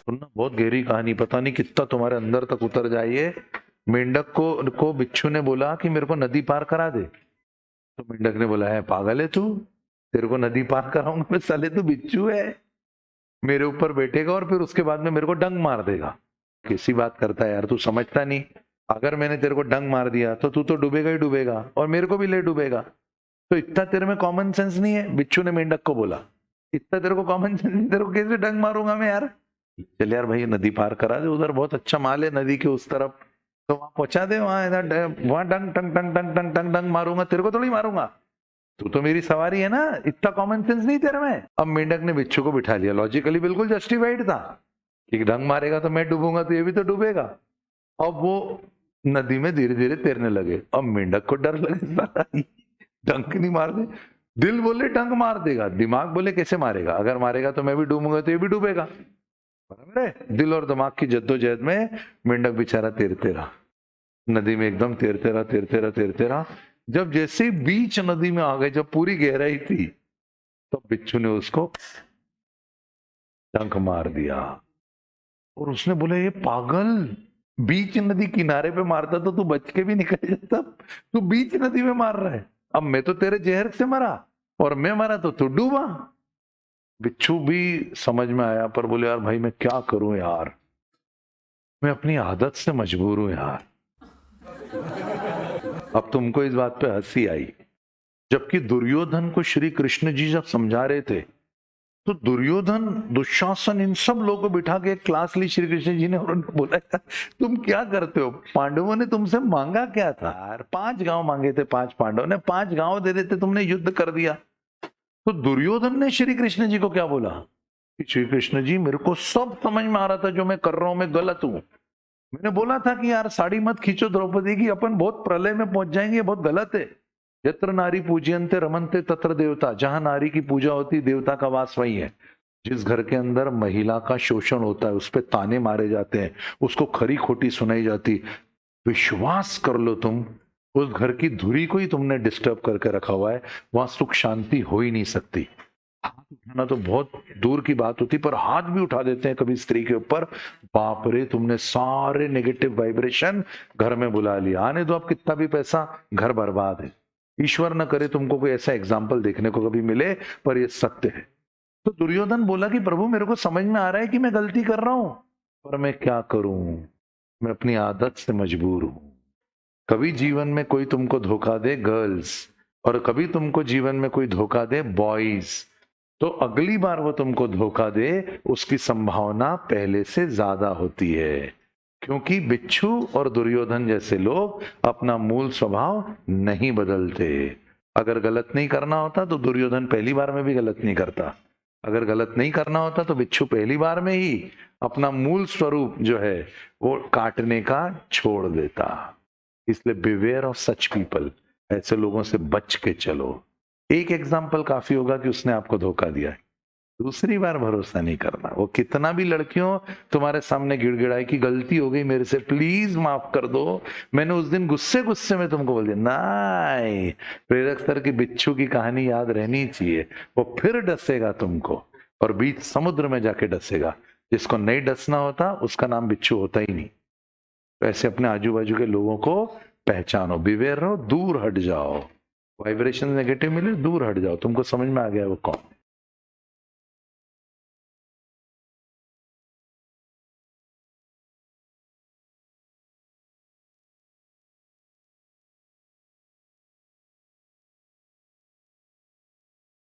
सुनना, बहुत गहरी कहानी, पता नहीं कितना तुम्हारे अंदर तक उतर जाइए। मेंढक को बिच्छू ने बोला कि मेरे को नदी पार करा दे। तो मेंढक ने बोला, है पागल है तू, तेरे को नदी पार कराऊंगा मैं? साले तू बिच्छू है, मेरे ऊपर बैठेगा और फिर उसके बाद में मेरे को डंग मार देगा। कैसी बात करता है यार, तू समझता नहीं। अगर मैंने तेरे को डंग मार दिया तो तू तो डूबेगा ही डूबेगा और मेरे को भी ले डूबेगा। तो इतना तेरे में कॉमन सेंस नहीं है? बिच्छू ने मेंढक को बोला, इतना तेरे को कॉमन सेंस नहीं, तेरे को कैसे डंग मारूंगा मैं यार? चल यार भाई, नदी पार करा दे, उधर बहुत अच्छा माल है नदी के उस तरफ, तो वहां पहुंचा दे, वहां डंग टंग टंग टंग टंग टंग डंग मारूंगा, तेरे को थोड़ी मारूंगा, तू तो मेरी सवारी है ना। इतना कॉमन सेंस नहीं तेरे में? अब मेंढक ने बिच्छू को बिठा लिया, लॉजिकली बिल्कुल जस्टिफाइड था कि डंग मारेगा तो मैं डूबूंगा तो ये भी तो डूबेगा। अब वो नदी में धीरे धीरे तैरने लगे। अब मेंढक को डर लगे, डंक नहीं मार दे, दिल बोले डंक मार देगा, दिमाग बोले कैसे मारेगा, अगर मारेगा तो मैं भी डूबूंगा तो ये भी डूबेगा। बराबर है? दिल और दिमाग की जद्दोजहद में मेंढक बेचारा तैरते रहा नदी में, एकदम तैरते रहा तैरते रहा तैरते रहा। जब जैसे ही बीच नदी में आ गए, जब पूरी गहराई थी, तो बिच्छू ने उसको डंक मार दिया। और उसने बोला, ये पागल, बीच नदी किनारे पे मारता तो तू बच के भी निकल जाता, तू बीच नदी में मार रहा है। अब मैं तो तेरे जहर से मरा और मैं मरा तो तू डूबा। बिच्छू भी समझ में आया, पर बोले, यार भाई मैं क्या करूं यार, मैं अपनी आदत से मजबूर हूं यार। अब तुमको इस बात पे हंसी आई, जबकि दुर्योधन को श्री कृष्ण जी जब समझा रहे थे, तो दुर्योधन, दुशासन, इन सब लोगों को बिठा के एक क्लास ली श्री कृष्ण जी ने, और उन्होंने बोला, तुम क्या करते हो, पांडवों ने तुमसे मांगा क्या था यार? 5 गांव मांगे थे, 5 पांडवों ने 5 गांव दे देते, तुमने युद्ध कर दिया। तो दुर्योधन ने श्री कृष्ण जी को क्या बोला कि श्री कृष्ण जी, मेरे को सब समझ में आ रहा था जो मैं कर रहा हूं मैं गलत हूं, मैंने बोला था कि यार साड़ी मत खींचो द्रौपदी की, अपन बहुत प्रलय में पहुंच जाएंगे, बहुत गलत है। यत्र नारी पूजयन्ते रमन्ते तत्र देवता, जहां नारी की पूजा होती देवता का वास वही है। जिस घर के अंदर महिला का शोषण होता है, उस पर ताने मारे जाते हैं, उसको खरी खोटी सुनाई जाती, विश्वास कर लो तुम, उस घर की धुरी को ही तुमने डिस्टर्ब करके रखा हुआ है, वहां सुख शांति हो ही नहीं सकती। हाथ उठाना तो बहुत दूर की बात होती, पर हाथ भी उठा देते हैं कभी स्त्री के ऊपर, बाप रे, तुमने सारे नेगेटिव वाइब्रेशन घर में बुला लिया। आने दो, अब कितना भी पैसा, घर बर्बाद है। ईश्वर न करे तुमको कोई ऐसा एग्जाम्पल देखने को कभी मिले, पर ये सत्य है। तो दुर्योधन बोला कि प्रभु, मेरे को समझ में आ रहा है कि मैं गलती कर रहा हूं, पर मैं क्या करूं, मैं अपनी आदत से मजबूर हूं। कभी जीवन में कोई तुमको धोखा दे गर्ल्स, और कभी तुमको जीवन में कोई धोखा दे बॉयज, तो अगली बार वो तुमको धोखा दे उसकी संभावना पहले से ज्यादा होती है, क्योंकि बिच्छू और दुर्योधन जैसे लोग अपना मूल स्वभाव नहीं बदलते। अगर गलत नहीं करना होता तो दुर्योधन पहली बार में भी गलत नहीं करता, अगर गलत नहीं करना होता तो बिच्छू पहली बार में ही अपना मूल स्वरूप जो है वो काटने का छोड़ देता। इसलिए बिवेयर ऑफ सच पीपल, ऐसे लोगों से बच के चलो। एक एग्जाम्पल काफी होगा कि उसने आपको धोखा दिया है, दूसरी बार भरोसा नहीं करना। वो कितना भी लड़कियों तुम्हारे सामने गिड़गिड़ाई कि गलती हो गई मेरे से, प्लीज माफ कर दो, मैंने उस दिन गुस्से गुस्से में तुमको बोल दिया, नहीं, प्रेरक सर की बिच्छू की कहानी याद रहनी चाहिए। वो फिर डसेगा तुमको और बीच समुद्र में जाके डसेगा। जिसको नहीं डसना होता उसका नाम बिच्छू होता ही नहीं। ऐसे अपने आजू बाजू के लोगों को पहचानो, बिवेयर रहो, दूर हट जाओ। वाइब्रेशन नेगेटिव मिले, दूर हट जाओ। तुमको समझ में आ गया वो कौन?